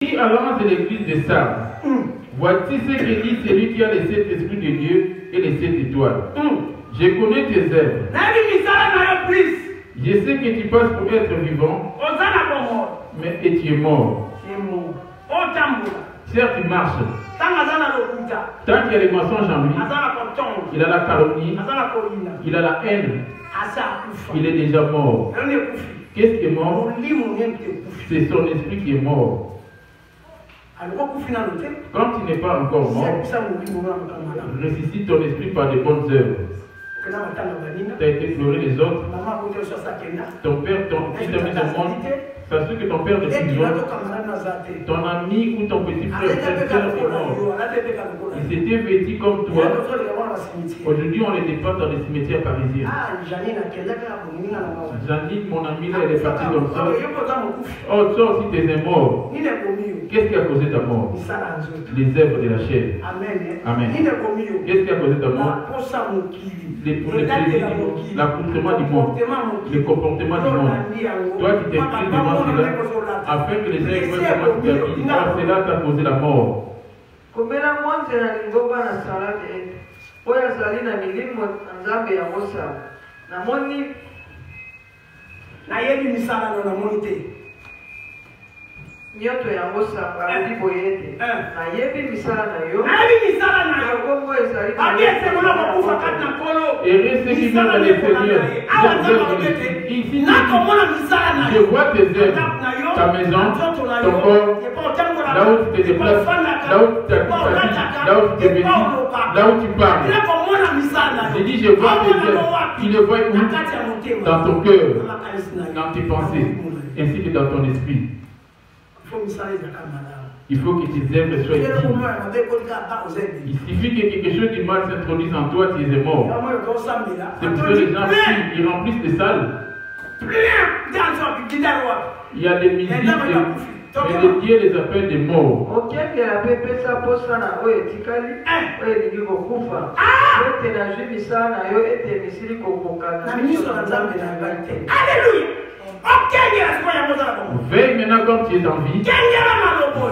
Qui annonce l'église de Sardes. Voici ce que dit celui qui a les 7 esprits de Dieu et les 7 étoiles. Je connais tes œuvres. Je sais que tu passes pour être vivant, mais et tu es mort. Certes, tu marches. Tant qu'il y a les mensonges en lui, il a la calomnie, il a la haine, il est déjà mort. Qu'est-ce qui est mort? C'est son esprit qui est mort. Quand tu n'es pas encore mort, ressuscite ton esprit par de bonnes œuvres. Tu as été pleurer les autres. Ton père, qui t'a mis au monde, sache que ton père de prison, ton ami ou ton petit frère est mort. Il s'était vêtu comme toi. Aujourd'hui, on les dépose dans les cimetières parisiens. Janine, mon ami, là, elle est partie comme ça. Oh, toi aussi, tu es mort. Qu'est-ce qui a causé ta mort? Les œuvres de la chair. Amen. Qu'est-ce qui a causé ta mort? Les plaisirs du monde, l'accoutrement du monde, le comportement du monde. Toi qui t'es pris devant cela, afin que les gens voient comment tu as dit, car cela t'a causé la mort. Nyoto ya ngosa ngabudi boyete na yebi misala na yo kongo ezali et ceux qui viennent dans les seigneurs, ici je vois tes œuvres, ta maison, ton corps, là où tu te déplaces, là où tu habites ta vie, là où tu te vêtis, là où tu parles. J'ai dit je vois tes œuvres, tu les vois où? Dans ton cœur, dans tes pensées, ainsi que dans ton esprit. Il faut que tes œuvres soient dignes. Il suffit que quelque chose de mal s'introduise en toi, tu es mort. C'est pour que les gens ils remplissent les salles. Il y a des musiques, mais les dieux les appellent des morts. Alléluia. Veille maintenant comme tu es en vie.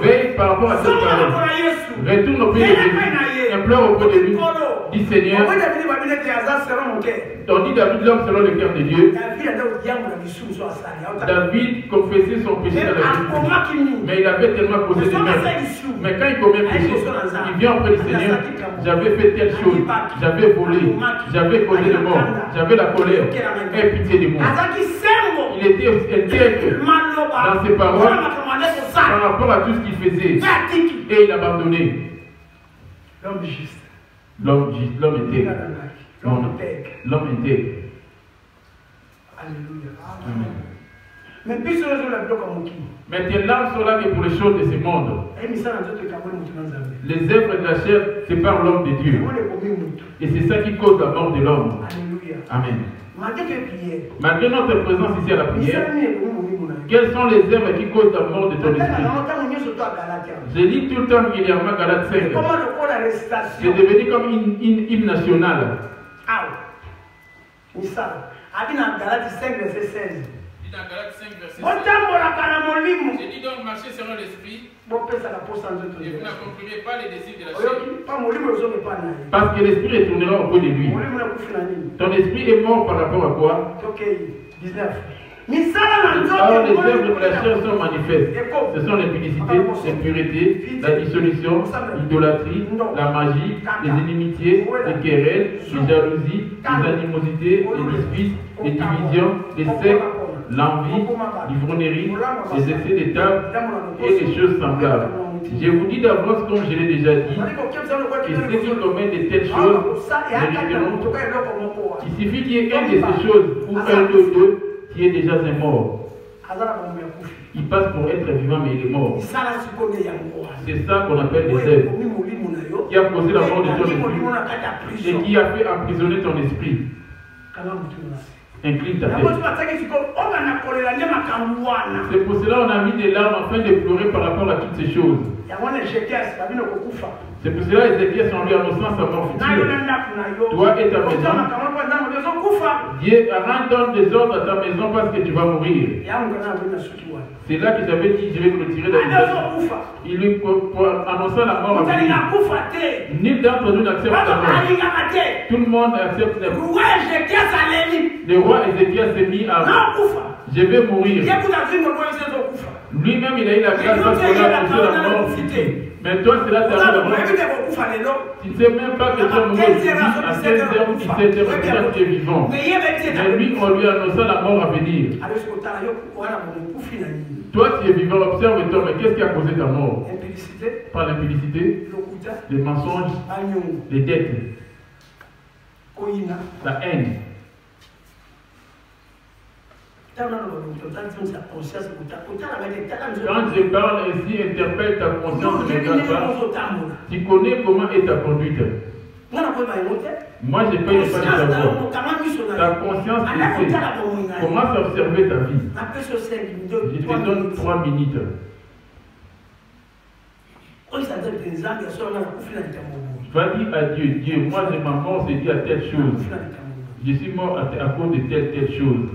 Veille par rapport à ce talent. Retourne au pays de Dieu. Implore auprès de lui. Dis Seigneur. On dit David l'homme selon le cœur de Dieu. David confessait son péché dans la vie. Mais il avait tellement causé des meurtres. Mais quand il commet péché, il vient auprès du Seigneur. J'avais fait telle chose. J'avais volé. J'avais causé de mort. J'avais la colère. Aie pitié de moi. Il était dans ses paroles par rapport à tout ce qu'il faisait. Et il a abandonné. L'homme juste. L'homme juste, l'homme intègre. L'homme intègre. Alléluia. Amen. Mais tes larmes sont là que pour les choses de ce monde. Les œuvres de la chair séparent l'homme de Dieu. Et c'est ça qui cause la mort de l'homme. Amen. Malgré notre présence ici à la prière, quelles sont les œuvres qui causent la mort de ton esprit? Je lis tout le temps régulièrement Galates 5. C'est devenu comme une hymne nationale. Galates 5, verset 16. Dans Galates 5, verset 16. J'ai dit donc marcher selon l'esprit. Et vous n'accomplirez pas les désirs de la chair. Parce que l'esprit retournera auprès de lui. Ton esprit est mort par rapport à quoi? 19. Alors les œuvres de la chair sont manifestes. Ce sont l'impudicité, l'impureté, la dissolution, l'idolâtrie, la magie, les inimitiés, les querelles, les jalousies, les animosités, les disputes, les divisions, les sectes, l'envie, l'ivrognerie, les excès de table et les choses semblables. Je vous dis d'avance, comme je l'ai déjà dit, que ceux qui commettent de telles choses mériteront. Il suffit qu'il y ait une de ces choses ou un de deux qui est déjà un mort. Il passe pour être vivant, mais il est mort. C'est ça qu'on appelle des œuvres. Qui a causé la mort de ton esprit et qui a fait emprisonner ton esprit. Incline ta tête. C'est pour cela qu'on a mis des larmes afin de pleurer par rapport à toutes ces choses. C'est pour cela Ézéchias en lui annonçant sa mort future. Toi et ta maison, Dieu donne des ordres à ta maison parce que tu vas mourir. C'est là que j'avais dit, je vais me retirer de la maison. Il lui annonça la mort à venir. Nul d'entre nous n'accepte la mort. Tout le monde accepte la mort. Le roi Ézéchias s'est mis à je vais mourir. Lui-même, il a eu la grâce parce qu'on a annoncé la mort. Mais toi, c'est là que tu as la mort. Tu ne sais même pas que tu as mort à 16h ou 17h, tu es vivant. Mais lui, on lui annonça la mort à venir. Toi, tu es vivant, observe-toi, mais qu'est-ce qui a causé ta mort? Par l'impudicité, les mensonges, les dettes, la haine. Quand je parle ainsi, interpelle ta conscience, tu connais comment est ta conduite. Moi, je ne peux pas savoir. Ta conscience sait comment observer ta vie. Je te donne 3 minutes. Va dire à Dieu, Dieu, moi, ma mort, c'est dû à telle chose. Je suis mort à cause de telle chose.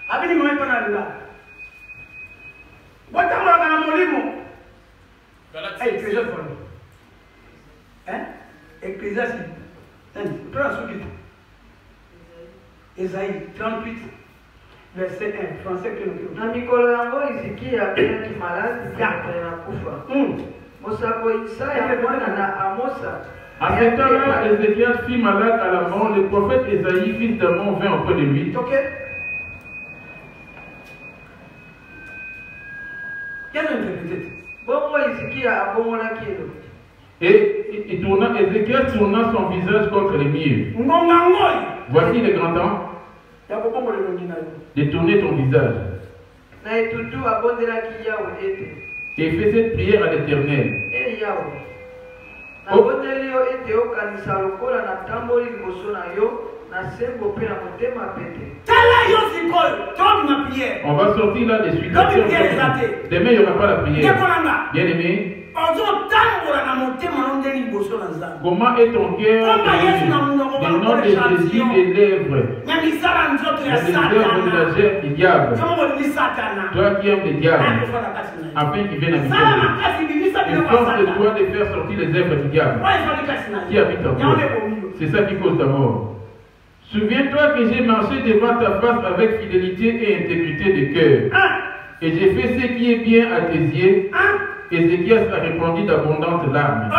Abini mwe pana lula. Wata mwa kana molimo. Ecclésias pour hein? Ecclésias. Prends ce qui Ésaïe 38 verset 1 français que nous. Na mikolo yango Ezekia qui malade ya kufa. Mosako Isaya mwana na Amosa. À ce temps-là, Ézéchias fut malade à la mort. Le prophète Ésaïe, fils d'Amon, vint auprès de lui. Et Ézéchias tourna son visage contre les mieux. Voici le grand temps. Détourner ton visage. Et fais cette prière à l'Éternel. On va sortir là des suites. Demain, il n'y aura pas la prière. Bien aimé. Comment est ton cœur? Le nom des désirs des lèvres. Les œuvres de la chair du diable. Toi qui aimes les diables, afin qu'il vienne habiter. Il force de toi de faire sortir les œuvres du diable qui habite en toi. C'est ça qui cause ta mort. Souviens-toi que j'ai marché devant ta face avec fidélité et intégrité de cœur. Et j'ai fait ce qui est bien à tes yeux. Ézéchias a répondu d'abondantes larmes.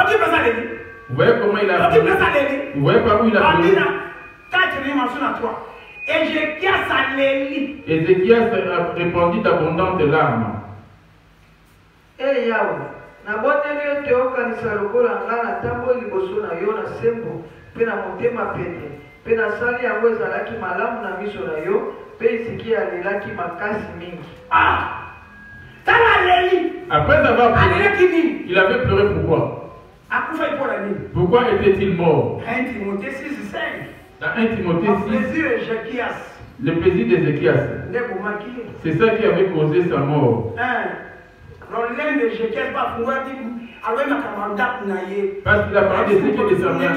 Vous voyez comment il a répondu? Vous voyez par où il a répondu? Ézéchias a répondu d'abondantes larmes. Après avoir pleuré, il avait pleuré pourquoi? Pourquoi était-il mort? Dans 1 Timothée 6, le plaisir d'Ézéchias, c'est ça qui avait causé sa mort. Parce qu'il a parlé de ce qui est de sa mère.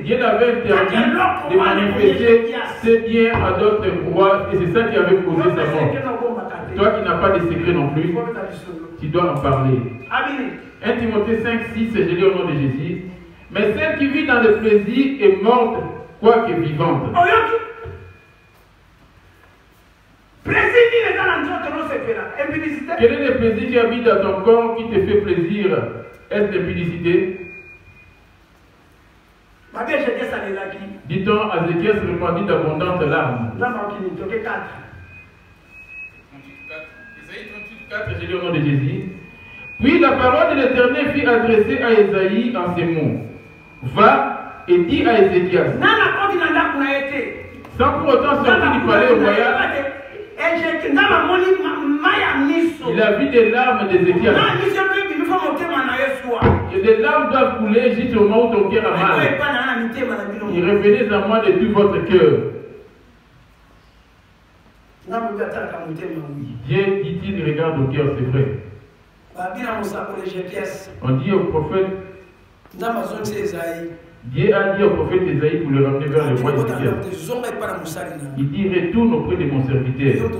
Dieu avait interdit de manifester ses biens à d'autres rois et c'est ça qui avait causé sa mort. Toi qui n'as pas de secret non plus, tu dois en parler. 1 Timothée 5, 6, je lis au nom de Jésus. Mais celle qui vit dans le plaisir est morte, quoique vivante. Quel est le plaisir qui habite dans ton corps qui te fait plaisir? Est-ce l'impudicité? Dit-on, Ézéchias répandit d'abondantes larmes. Ésaïe 38, 4, je lis au nom de Jésus. Puis la parole de l'Éternel fut adressée à Ésaïe en ces mots. Va et dis à Ézéchias. Sans pour autant sortir du palais royal. Il a vu des larmes d'Ézéchias. Et des larmes doivent couler jusqu'au moment où ton cœur a mal. Et revenez à moi de tout votre cœur. Dieu dit-il, regarde au cœur, c'est vrai. On dit au prophète, Dieu a dit au prophète Esaïe pour le ramener vers le roi Ézéchias. Il dit, retourne auprès de mon serviteur.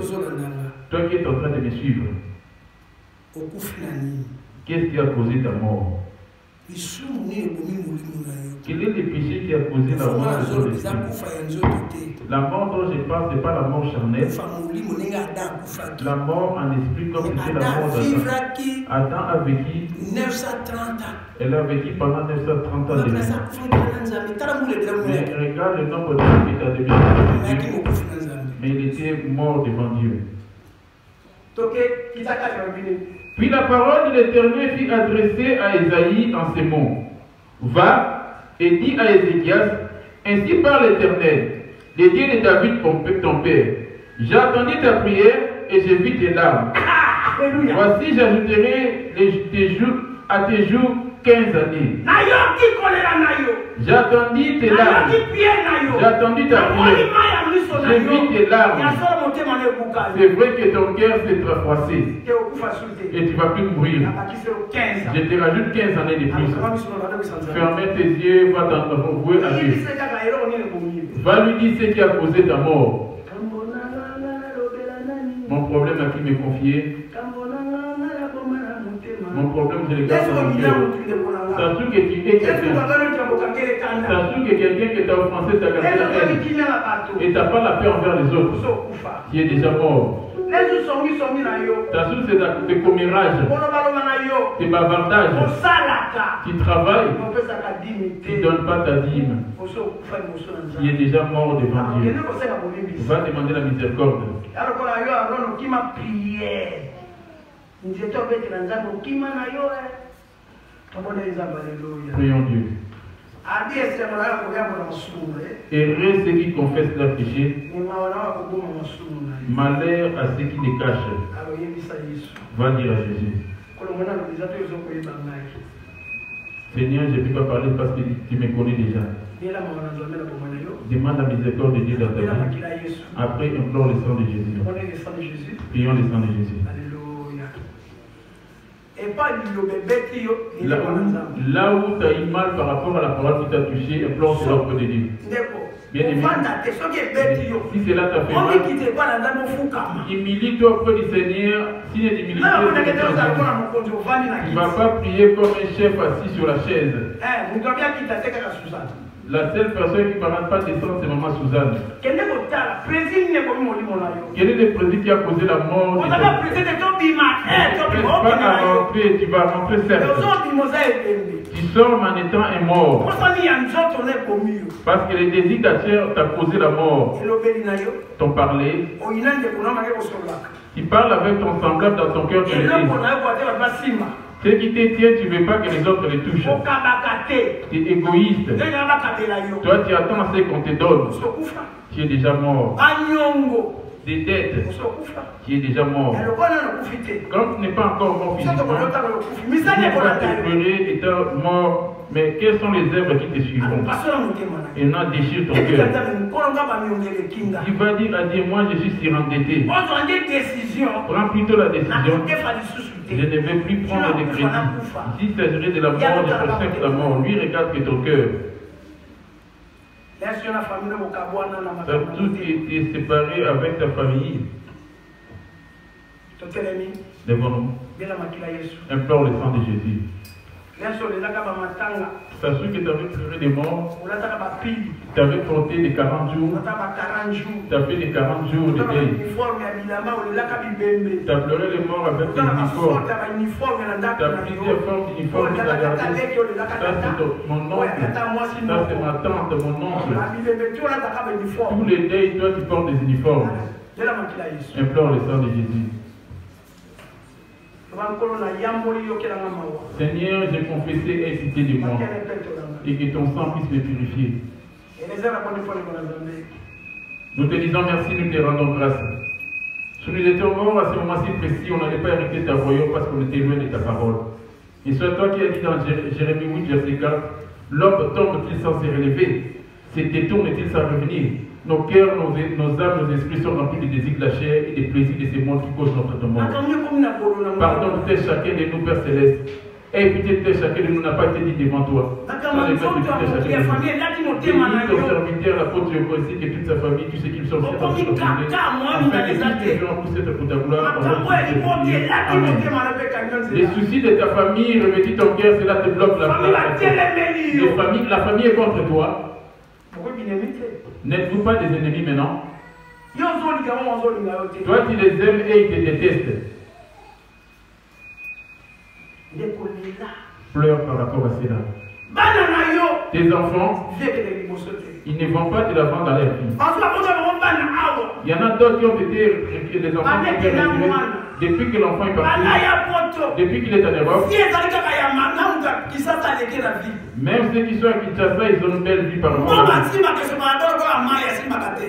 Toi qui es en train de me suivre. Qu'est-ce qui a causé ta mort? Quel est le péché qui a causé la mort de ton esprit? La mort dont je parle, ce n'est pas la mort charnelle. La mort en esprit, comme c'était la mort d'Adam. Adam a vécu 930 ans. Elle a vécu pendant 930 ans de vie. Mais regarde le nombre d'années qu'il a devenu. Mais il était mort devant Dieu. Puis la parole de l'Éternel fut adressée à Esaïe en ces mots. Va et dis à Ézéchias, ainsi parle l'Éternel, le Dieu de David ton père. J'ai entendu ta prière et j'ai vu tes larmes. Voici, j'ajouterai à tes jours 15 années. J'ai entendu tes larmes. J'ai entendu ta prière. J'ai vu tes larmes. C'est vrai que ton cœur s'est froissé. Et tu ne vas plus mourir. Je te rajoute 15 années de plus. Fermez tes yeux, va t'envouer à Dieu. Va lui dire ce qui a causé ta mort. Mon problème à qui me confier. Mon problème, je le garde dans mon cœur. Ça se trouve que tu es quelqu'un. Ça se trouve que quelqu'un qui t'a offensé t'a gardé la haine. Et tu n'as pas la paix envers les autres. Tu es déjà mort. Ça se trouve que c'est tes commérages, tes bavardages. Tu travailles, tu ne donnes pas ta dîme. Tu es déjà mort devant Dieu. Va demander la miséricorde. Prions Dieu. Heureux ceux qui confessent leurs péchés. Malheur à ceux qui les cachent. Va dire à Jésus. Seigneur, je ne peux pas parler parce que tu me connais déjà. Demande la miséricorde de Dieu dans ta vie. Après, implore le sang de Jésus. Prions le sang de Jésus. Là où tu as eu mal par rapport à la parole qui t'a touché, implore cela auprès de Dieu. Bien aimé, si cela t'a fait mal, humilie-toi auprès du Seigneur. S'il y a des humilité, tu ne vas pas prier comme un chef assis sur la chaise. La seule personne qui ne va pas descendre, c'est Maman Suzanne. Quel est le président qui a causé la mort? Tu ne pas à rentrer, tu vas rentrer certes. Tu sors en étant un mort. Parce que le désir t'a causé la mort. Ton parler. Tu parles avec ton semblable dans ton cœur. Ce qui te tient, tu ne veux pas que les autres les touchent. Tu es égoïste. Toi, tu attends à ce qu'on te donne. Tu es déjà mort. Des dettes. Tu es déjà mort. Quand tu n'es pas encore mort physiquement, tu vas te pleurer étant mort. Mais quelles sont les œuvres qui te suivront? Et non, déchire ton cœur. Tu vas dire à Dieu, moi je suis surendetté. Prends plutôt la décision. Je ne vais plus prendre de crédit. S'il s'agirait de la mort, je préfère la mort. Lui, regarde que ton cœur. Surtout tu es séparé avec ta famille. Devant-nous. Implore le sang de Jésus. Ça se trouve que tu avais pleuré des morts. Tu avais compté les 40 jours. Tu as fait les 40 jours de deuil. Tu as pleuré les morts avec tes uniformes. Tu as plusieurs formes d'uniformes qui t'as gardé. Ça c'est mon oncle. Ça c'est ma tante, mon oncle. Tous les deuils, toi tu portes des uniformes. Implore le sang de Jésus. Seigneur, j'ai confessé et cité de moi. Et que ton sang puisse me purifier. Nous te disons merci, nous te rendons grâce. Si nous étions morts à ce moment si précis, on n'allait pas hériter ta royaume parce qu'on était loin de ta parole. Et soit toi qui as dit dans Jérémie 8, verset 4, l'homme tombe-t-il sans se relever? Se détourne-t-il sans revenir? Nos cœurs, nos âmes, nos esprits sont remplis des désirs de la chair et des plaisirs de ces mondes qui causent notre tourment. Pardonne-toi chacun de nous, Père Céleste. Et pitié chacun de nous n'a pas été dit devant toi. Bénis ton serviteur, l'apôtre Jéhovah, et toute sa famille, tous ceux qui sont afin que tous les gens puissent être pour ta gloire. Les soucis de ta famille, revêtis ton cœur, cela te bloque la la famille est contre toi. N'êtes-vous pas des ennemis maintenant? Toi, tu les aimes et ils te détestent. Pleure par rapport à cela. Tes enfants, ils ne vont pas de l'avant dans leur vie. Il y en a d'autres qui ont été des enfants qui ont été retirés depuis que l'enfant est parti, depuis qu'il est en Europe. Même ceux qui sont à Kinshasa, ils ont une belle vie par rapport à lui.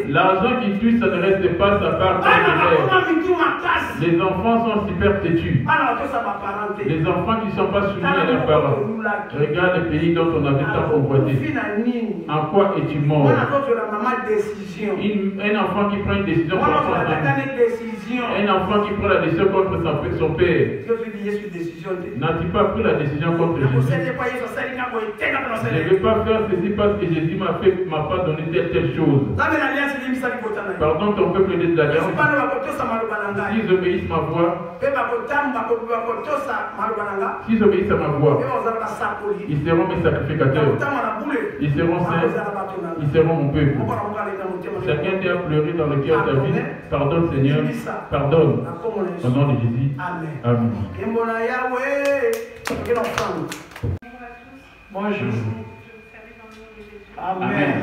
L'argent qui tue, ça ne reste pas sa part. Les enfants sont super têtus. Les enfants qui ne sont pas soumis à leurs parents. Regarde le pays dont on avait tant convoité. En quoi es-tu mort? Un enfant qui prend une décision contre son enfant. Un enfant qui prend la décision contre son père. N'as-tu pas pris la décision contre Jésus? Je ne vais pas faire ceci parce que Jésus m'a pas donné telle chose. Pardon ton peuple de l'alliance. S'ils obéissent ma voix, s'ils obéissent à ma voix, ils seront mes sacrificateurs. Ils seront saints. Ils seront mon peuple. Chacun t'a pleuré dans le cœur de ta vie. Pardonne Seigneur. Pardonne. Au nom de Jésus. Amen. Bonjour. Je vous salue dans le nom de Jésus. Amen.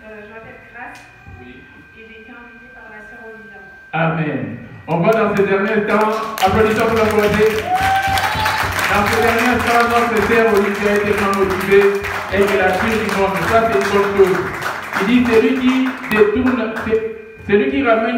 Je m'appelle Grace et j'ai été invitée par la sœur Olivia. Amen. On va dans ces derniers temps, applaudissons pour la volonté. Dans ces derniers temps, notre sœur Olivia a été vraiment motivée et que la suite du monde, ça c'est une bonne chose. Il dit, celui qui détourne, celui qui ramène